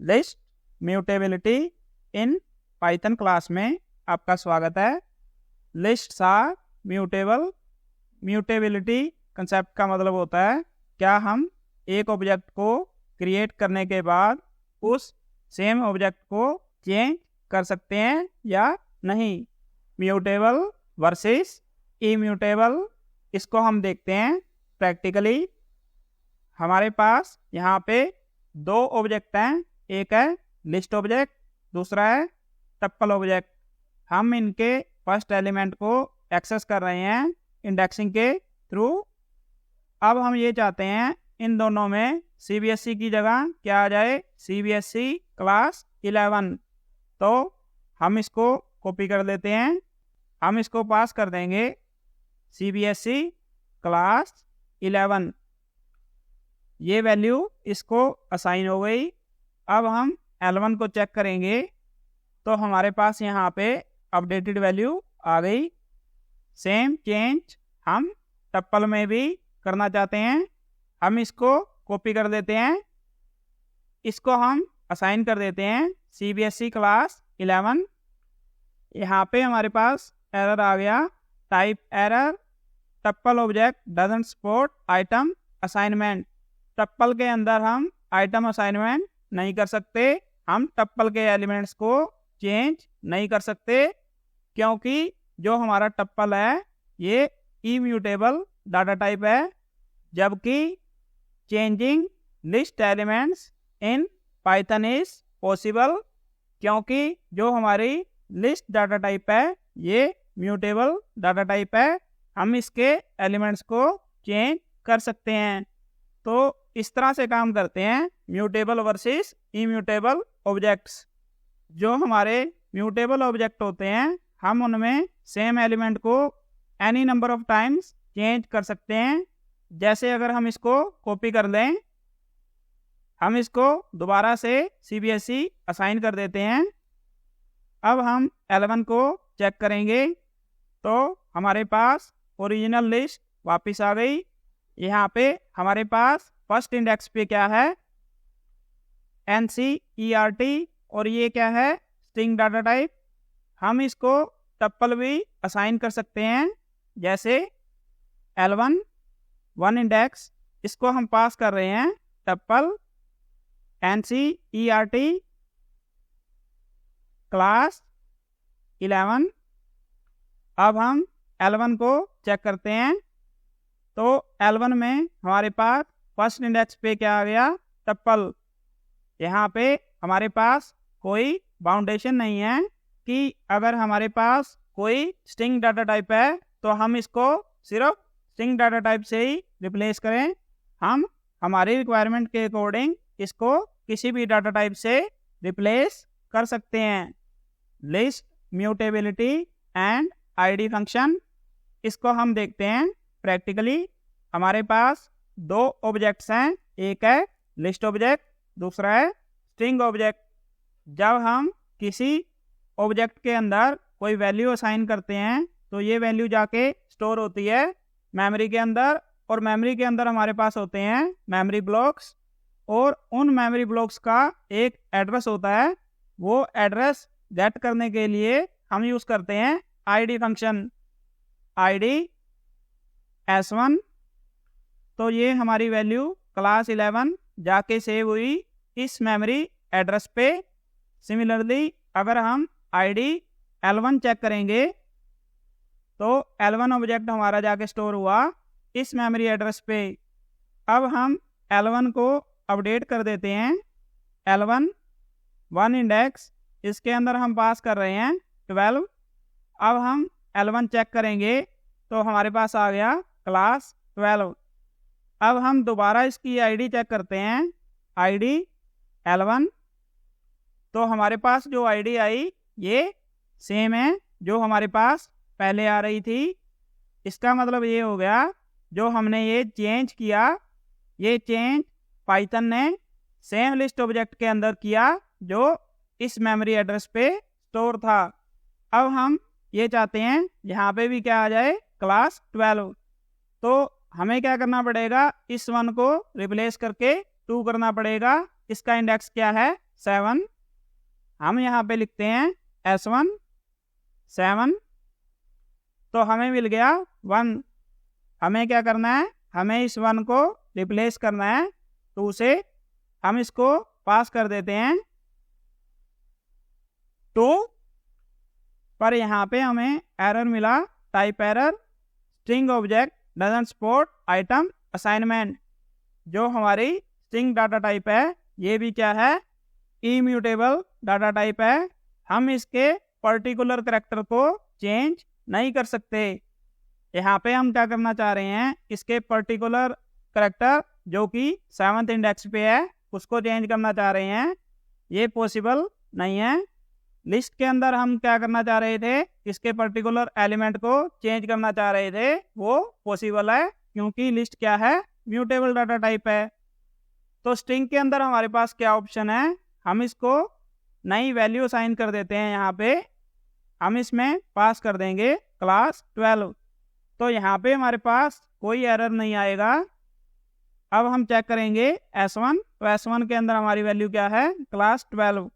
List mutability in Python class में आपका स्वागत है। Lists are mutable. Mutability concept का मतलब होता है क्या हम एक ऑब्जेक्ट को क्रिएट करने के बाद उस सेम ऑब्जेक्ट को चेंज कर सकते हैं या नहीं। म्यूटेबल वर्सेस इम्यूटेबल, इसको हम देखते हैं प्रैक्टिकली। हमारे पास यहाँ पे दो ऑब्जेक्ट हैं, एक है लिस्ट ऑब्जेक्ट, दूसरा है टप्पल ऑब्जेक्ट। हम इनके फर्स्ट एलिमेंट को एक्सेस कर रहे हैं इंडेक्सिंग के थ्रू। अब हम ये चाहते हैं इन दोनों में CBSE की जगह क्या आ जाए, CBSE क्लास 11। तो हम इसको कॉपी कर लेते हैं, हम इसको पास कर देंगे CBSE क्लास 11। ये वैल्यू इसको असाइन हो गई। अब हम L1 को चेक करेंगे तो हमारे पास यहाँ पे अपडेटेड वैल्यू आ गई। सेम चेंज हम टप्पल में भी करना चाहते हैं। हम इसको कॉपी कर देते हैं, इसको हम असाइन कर देते हैं CBSE क्लास 11। यहाँ पे हमारे पास एरर आ गया, type error, tuple object doesn't support item assignment. Tuple के अंदर हम आइटम असाइनमेंट नहीं कर सकते, हम टप्पल के एलिमेंट्स को चेंज नहीं कर सकते क्योंकि जो हमारा टप्पल है ये इम्यूटेबल डाटा टाइप है, जबकि changing list elements in Python is possible क्योंकि जो हमारी लिस्ट डाटा टाइप है ये म्यूटेबल डाटा टाइप है, हम इसके एलिमेंट्स को चेंज कर सकते हैं। तो इस तरह से काम करते हैं म्यूटेबल वर्सेस इम्यूटेबल ऑब्जेक्ट्स। जो हमारे म्यूटेबल ऑब्जेक्ट होते हैं हम उनमें सेम एलिमेंट को any number of times change कर सकते हैं। जैसे अगर हम इसको कॉपी कर लें, हम इसको दोबारा से CBSE असाइन कर देते हैं। अब हम L1 को चेक करेंगे तो हमारे पास ओरिजिनल लिस्ट वापस आ गई। यहाँ पे हमारे पास फर्स्ट इंडेक्स पे क्या है, NCERT, और ये क्या है, स्ट्रिंग डाटा टाइप। हम इसको टप्पल भी असाइन कर सकते हैं, जैसे L1 वन इंडेक्स, इसको हम पास कर रहे हैं टप्पल NCERT क्लास 11। अब हम L1 को चेक करते हैं तो L1 में हमारे पास फर्स्ट इंडेक्स पे क्या आ गया, टप्पल। यहाँ पे हमारे पास कोई बाउंडेशन नहीं है कि अगर हमारे पास कोई स्ट्रिंग डाटा टाइप है तो हम इसको सिर्फ स्ट्रिंग डाटा टाइप से ही रिप्लेस करें। हम हमारी रिक्वायरमेंट के अकॉर्डिंग इसको किसी भी डाटा टाइप से रिप्लेस कर सकते हैं। List mutability and ID function, इसको हम देखते हैं प्रैक्टिकली। हमारे पास दो ऑब्जेक्ट्स हैं, एक है लिस्ट ऑब्जेक्ट, दूसरा है स्ट्रिंग ऑब्जेक्ट। जब हम किसी ऑब्जेक्ट के अंदर कोई वैल्यू असाइन करते हैं तो ये वैल्यू जाके स्टोर होती है मेमोरी के अंदर, और मेमोरी के अंदर हमारे पास होते हैं मेमोरी ब्लॉक्स, और उन मेमोरी ब्लॉक्स का एक एड्रेस होता है। वो एड्रेस गेट करने के लिए हम यूज़ करते हैं ID फंक्शन, ID S1। तो ये हमारी वैल्यू क्लास 11 जाके सेव हुई इस मेमोरी एड्रेस पे। सिमिलरली अगर हम ID L1 चेक करेंगे तो L1 ऑब्जेक्ट हमारा जाके स्टोर हुआ इस मेमोरी एड्रेस पे। अब हम L1 को अपडेट कर देते हैं। L1 वन इंडेक्स, इसके अंदर हम पास कर रहे हैं 12। अब हम L1 चेक करेंगे तो हमारे पास आ गया क्लास 12। अब हम दोबारा इसकी ID चेक करते हैं, ID L1। तो हमारे पास जो ID आई ये सेम है जो हमारे पास पहले आ रही थी। इसका मतलब ये हो गया जो हमने ये चेंज किया, ये चेंज पाइथन ने सेम लिस्ट ऑब्जेक्ट के अंदर किया जो इस मेमोरी एड्रेस पे स्टोर था। अब हम ये चाहते हैं यहाँ पे भी क्या आ जाए, क्लास 12। तो हमें क्या करना पड़ेगा, इस वन को रिप्लेस करके 2 करना पड़ेगा। इसका इंडेक्स क्या है, 7, हम यहाँ पे लिखते हैं S1 7, तो हमें मिल गया 1। हमें क्या करना है, हमें इस 1 को रिप्लेस करना है 2 से। हम इसको पास कर देते हैं 2, पर यहाँ पे हमें एरर मिला, type error, string object doesn't support item assignment. जो हमारी स्ट्रिंग डाटा टाइप है ये भी क्या है, इम्यूटेबल डाटा टाइप है। हम इसके पर्टिकुलर करैक्टर को चेंज नहीं कर सकते। यहाँ पे हम क्या करना चाह रहे हैं, इसके पर्टिकुलर करैक्टर जो कि 7th इंडेक्स पे है उसको चेंज करना चाह रहे हैं, ये पॉसिबल नहीं है। लिस्ट के अंदर हम क्या करना चाह रहे थे, इसके पर्टिकुलर एलिमेंट को चेंज करना चाह रहे थे, वो पॉसिबल है क्योंकि लिस्ट क्या है, म्यूटेबल डाटा टाइप है। तो स्ट्रिंग के अंदर हमारे पास क्या ऑप्शन है, हम इसको नई वैल्यू असाइन कर देते हैं। यहाँ पे हम इसमें पास कर देंगे क्लास 12, तो यहाँ पे हमारे पास कोई एरर नहीं आएगा। अब हम चेक करेंगे S1, तो S1 के अंदर हमारी वैल्यू क्या है, क्लास 12।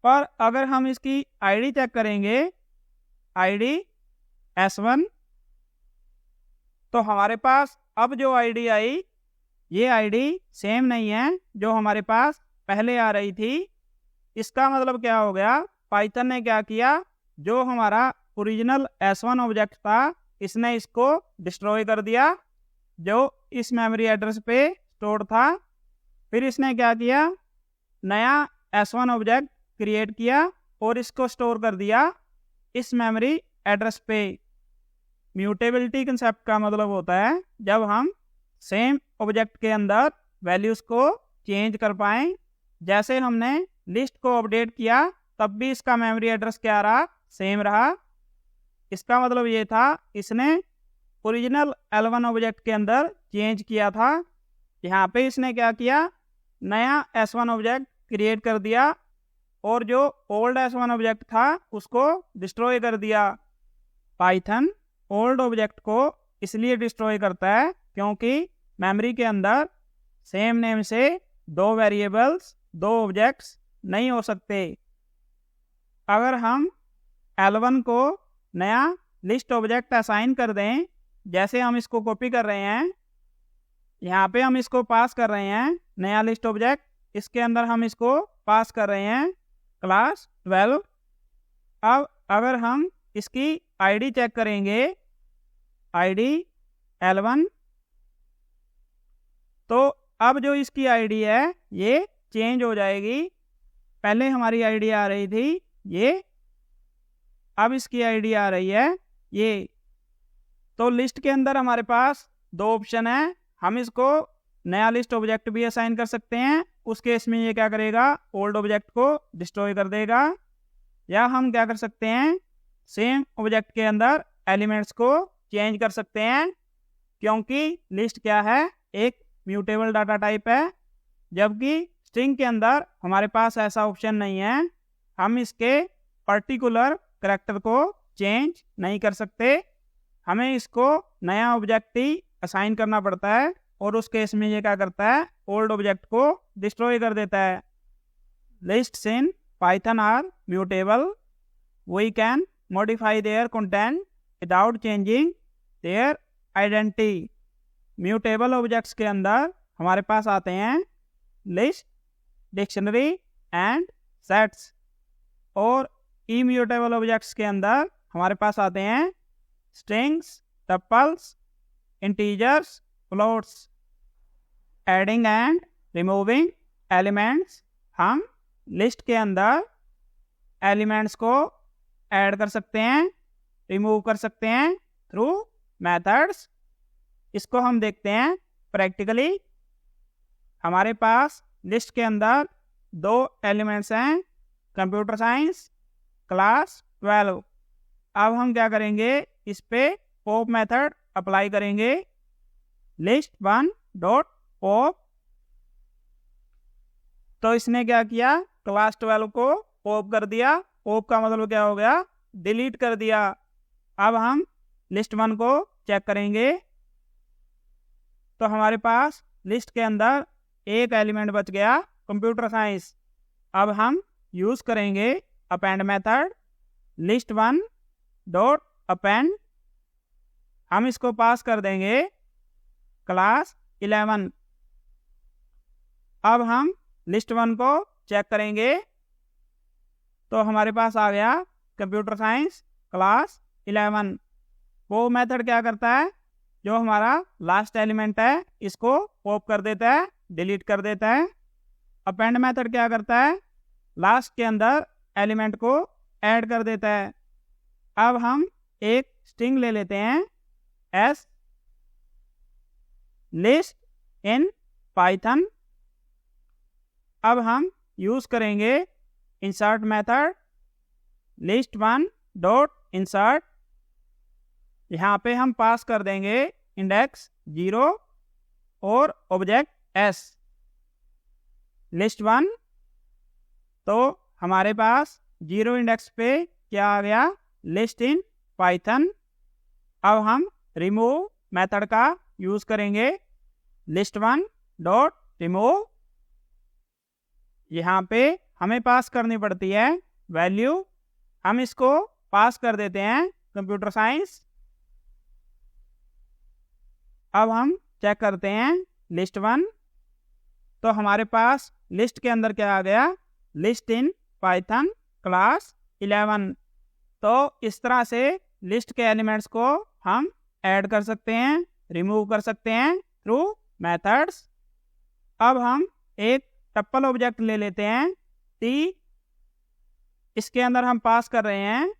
पर अगर हम इसकी आईडी चेक करेंगे, आईडी S1, तो हमारे पास अब जो आईडी आई ये आईडी सेम नहीं है जो हमारे पास पहले आ रही थी। इसका मतलब क्या हो गया, पाइथन ने क्या किया, जो हमारा ओरिजिनल S1 ऑब्जेक्ट था इसने इसको डिस्ट्रॉय कर दिया जो इस मेमोरी एड्रेस पे स्टोर था। फिर इसने क्या किया, नया S1 ऑब्जेक्ट क्रिएट किया और इसको स्टोर कर दिया इस मेमोरी एड्रेस पे। म्यूटेबिलिटी कंसेप्ट का मतलब होता है जब हम सेम ऑब्जेक्ट के अंदर वैल्यूज़ को चेंज कर पाएँ। जैसे हमने लिस्ट को अपडेट किया तब भी इसका मेमोरी एड्रेस क्या रहा, सेम रहा। इसका मतलब ये था इसने ओरिजिनल L1 ऑब्जेक्ट के अंदर चेंज किया था। यहाँ पे इसने क्या किया, नया S1 ऑब्जेक्ट क्रिएट कर दिया और जो ओल्ड S1 ऑब्जेक्ट था उसको डिस्ट्रॉय कर दिया। पाइथन ओल्ड ऑब्जेक्ट को इसलिए डिस्ट्रॉय करता है क्योंकि मेमोरी के अंदर सेम नेम से 2 वेरिएबल्स, 2 ऑब्जेक्ट्स नहीं हो सकते। अगर हम L1 को नया लिस्ट ऑब्जेक्ट असाइन कर दें, जैसे हम इसको कॉपी कर रहे हैं, यहाँ पे हम इसको पास कर रहे हैं नया लिस्ट ऑब्जेक्ट, इसके अंदर हम इसको पास कर रहे हैं क्लास 12। अब अगर हम इसकी आईडी चेक करेंगे, आईडी L1, तो अब जो इसकी आईडी है ये चेंज हो जाएगी। पहले हमारी आईडी आ रही थी ये, अब इसकी आईडी आ रही है ये। तो लिस्ट के अंदर हमारे पास 2 ऑप्शन है, हम इसको नया लिस्ट ऑब्जेक्ट भी असाइन कर सकते हैं, उस केस में ये क्या करेगा, ओल्ड ऑब्जेक्ट को डिस्ट्रॉय कर देगा। या हम क्या कर सकते हैं, सेम ऑब्जेक्ट के अंदर एलिमेंट्स को चेंज कर सकते हैं, क्योंकि लिस्ट क्या है, एक म्यूटेबल डाटा टाइप है, जबकि स्ट्रिंग के अंदर हमारे पास ऐसा ऑप्शन नहीं है। हम इसके पर्टिकुलर करैक्टर को चेंज नहीं कर सकते, हमें इसको नया ऑब्जेक्ट ही असाइन करना पड़ता है और उस केस में ये क्या करता है, ओल्ड ऑब्जेक्ट को डिस्ट्रॉय कर देता है। Lists in Python are mutable, we can modify their content without changing their identity. Mutable objects के अंदर हमारे पास आते हैं लिस्ट, डिक्शनरी एंड सेट्स, और इम्यूटेबल ऑब्जेक्ट्स के अंदर हमारे पास आते हैं strings, tuples, integers, floats. Adding and removing elements, हम लिस्ट के अंदर एलिमेंट्स को ऐड कर सकते हैं, रिमूव कर सकते हैं थ्रू मेथड्स। इसको हम देखते हैं प्रैक्टिकली। हमारे पास लिस्ट के अंदर 2 एलिमेंट्स हैं, कंप्यूटर साइंस क्लास 12। अब हम क्या करेंगे, इस पे पॉप मेथड अप्लाई करेंगे, list1 डॉट पॉप। तो इसने क्या किया, क्लास 12 को पॉप कर दिया। पॉप का मतलब क्या हो गया, डिलीट कर दिया। अब हम list1 को चेक करेंगे, तो हमारे पास लिस्ट के अंदर एक एलिमेंट बच गया, कंप्यूटर साइंस। अब हम यूज़ करेंगे append method. List one dot append, हम इसको पास कर देंगे क्लास 11। अब हम लिस्ट वन को चेक करेंगे तो हमारे पास आ गया कंप्यूटर साइंस क्लास 11। वो मेथड क्या करता है, जो हमारा लास्ट एलिमेंट है इसको पॉप कर देता है, डिलीट कर देता है। अपेंड मेथड क्या करता है, लास्ट के अंदर एलिमेंट को ऐड कर देता है। अब हम एक स्ट्रिंग ले लेते हैं एस लिस्ट इन पाइथन। अब हम यूज़ करेंगे insert method. List one dot insert, यहाँ पे हम पास कर देंगे इंडेक्स 0 और ऑब्जेक्ट एस। लिस्ट वन, तो हमारे पास 0 इंडेक्स पे क्या आ गया, लिस्ट इन पाइथन। अब हम रिमूव मेथड का यूज़ करेंगे। लिस्ट वन डॉट रिमूव, यहाँ पे हमें पास करनी पड़ती है वैल्यू। हम इसको पास कर देते हैं कंप्यूटर साइंस। अब हम चेक करते हैं लिस्ट वन, तो हमारे पास लिस्ट के अंदर क्या आ गया, लिस्ट इन पाइथन क्लास 11। तो इस तरह से लिस्ट के एलिमेंट्स को हम ऐड कर सकते हैं, रिमूव कर सकते हैं थ्रू मेथड्स। अब हम एक टप्पल ऑब्जेक्ट ले लेते हैं टी, इसके अंदर हम पास कर रहे हैं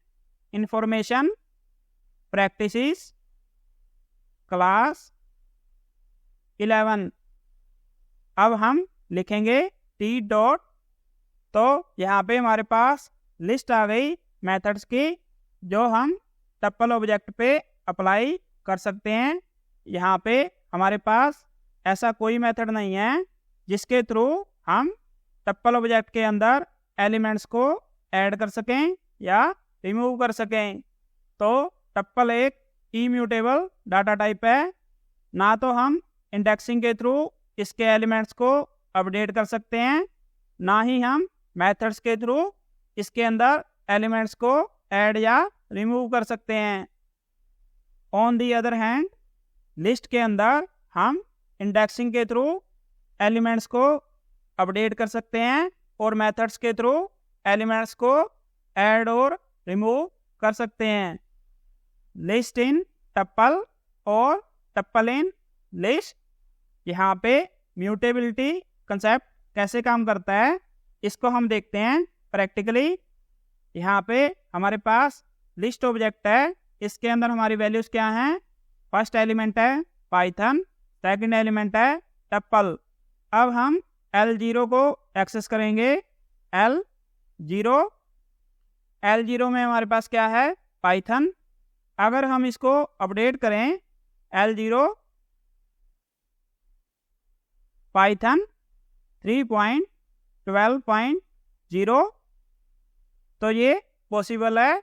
इंफॉर्मेशन प्रैक्टिसेस क्लास 11। अब हम लिखेंगे टी डॉट, तो यहाँ पे हमारे पास लिस्ट आ गई मेथड्स की जो हम टप्पल ऑब्जेक्ट पे अप्लाई कर सकते हैं। यहाँ पे हमारे पास ऐसा कोई मेथड नहीं है जिसके थ्रू हम टप्पल ऑब्जेक्ट के अंदर एलिमेंट्स को ऐड कर सकें या रिमूव कर सकें। तो टप्पल एक इम्यूटेबल डाटा टाइप है, ना तो हम इंडेक्सिंग के थ्रू इसके एलिमेंट्स को अपडेट कर सकते हैं, ना ही हम मेथड्स के थ्रू इसके अंदर एलिमेंट्स को ऐड या रिमूव कर सकते हैं। On the other hand, list के अंदर हम इंडेक्सिंग के थ्रू एलिमेंट्स को अपडेट कर सकते हैं और मेथड्स के थ्रू एलिमेंट्स को ऐड और रिमूव कर सकते हैं। लिस्ट इन टप्पल और टप्पल इन लिस्ट, यहाँ पे म्यूटेबिलिटी कंसेप्ट कैसे काम करता है इसको हम देखते हैं प्रैक्टिकली। यहाँ पे हमारे पास लिस्ट ऑब्जेक्ट है, इसके अंदर हमारी वैल्यूज़ क्या हैं, फर्स्ट एलिमेंट है पाइथन, सेकंड एलिमेंट है टप्पल। अब हम L0 को एक्सेस करेंगे। L0 में हमारे पास क्या है, पाइथन। अगर हम इसको अपडेट करें L0 पाइथन 3.12.0, तो ये पॉसिबल है।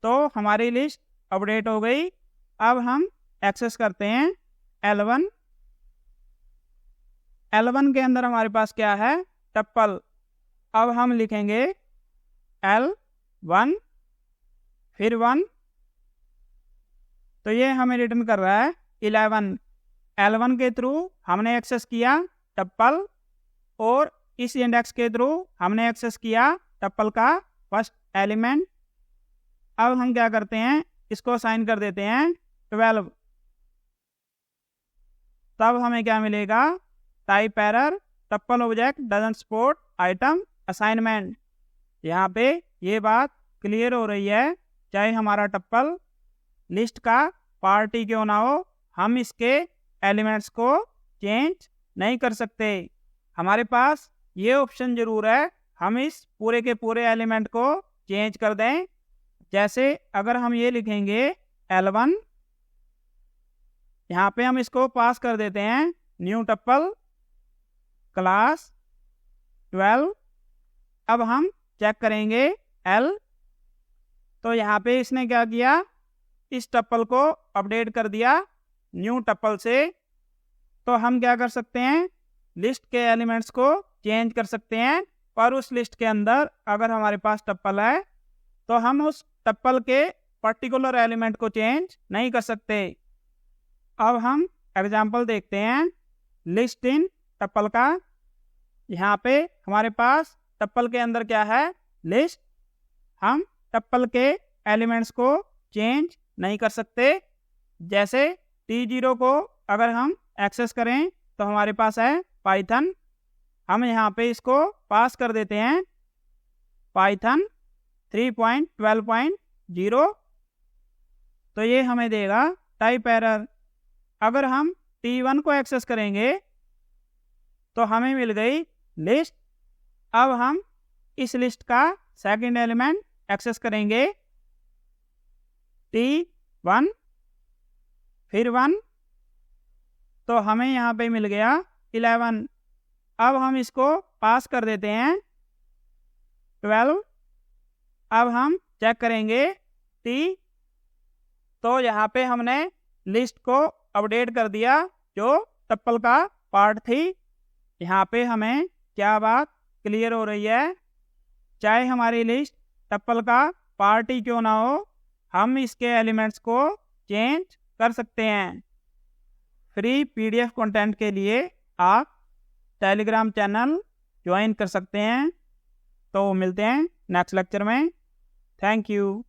तो हमारी लिस्ट अपडेट हो गई। अब हम एक्सेस करते हैं L1। L1 के अंदर हमारे पास क्या है, टप्पल। अब हम लिखेंगे L1 फिर 1, तो ये हमें रिटर्न कर रहा है 11। L1 के थ्रू हमने एक्सेस किया टप्पल और इस इंडेक्स के थ्रू हमने एक्सेस किया टप्पल का फर्स्ट एलिमेंट। अब हम क्या करते हैं, इसको असाइन कर देते हैं 12। तब हमें क्या मिलेगा, type error, tuple object doesn't support item assignment. यहाँ पे ये बात क्लियर हो रही है, चाहे हमारा टप्पल लिस्ट का पार्ट ही क्यों ना हो, हम इसके एलिमेंट्स को चेंज नहीं कर सकते। हमारे पास ये ऑप्शन ज़रूर है, हम इस पूरे के पूरे एलिमेंट को चेंज कर दें। जैसे अगर हम ये लिखेंगे L1, यहाँ पे हम इसको पास कर देते हैं न्यू टप्पल क्लास 12। अब हम चेक करेंगे L, तो यहाँ पे इसने क्या किया, इस टप्पल को अपडेट कर दिया न्यू टप्पल से। तो हम क्या कर सकते हैं, लिस्ट के एलिमेंट्स को चेंज कर सकते हैं, पर उस लिस्ट के अंदर अगर हमारे पास टप्पल है तो हम उस टप्पल के पर्टिकुलर एलिमेंट को चेंज नहीं कर सकते। अब हम एग्जाम्पल देखते हैं लिस्ट इन टप्पल का। यहाँ पे हमारे पास टप्पल के अंदर क्या है, लिस्ट। हम टप्पल के एलिमेंट्स को चेंज नहीं कर सकते। जैसे T0 को अगर हम एक्सेस करें तो हमारे पास है पाइथन। हम यहाँ पे इसको पास कर देते हैं पाइथन 3.12.0, तो ये हमें देगा टाइप एरर। अगर हम T1 को एक्सेस करेंगे तो हमें मिल गई लिस्ट। अब हम इस लिस्ट का सेकंड एलिमेंट एक्सेस करेंगे T1 फिर 1, तो हमें यहाँ पे मिल गया 11। अब हम इसको पास कर देते हैं 12। अब हम चेक करेंगे T, तो यहाँ पे हमने लिस्ट को अपडेट कर दिया जो टप्पल का पार्ट थी। यहाँ पे हमें क्या बात क्लियर हो रही है, चाहे हमारी लिस्ट टप्पल का पार्ट ही क्यों ना हो, हम इसके एलिमेंट्स को चेंज कर सकते हैं। फ्री PDF कंटेंट के लिए आप टेलीग्राम चैनल ज्वाइन कर सकते हैं। तो मिलते हैं नेक्स्ट लेक्चर में। Thank you.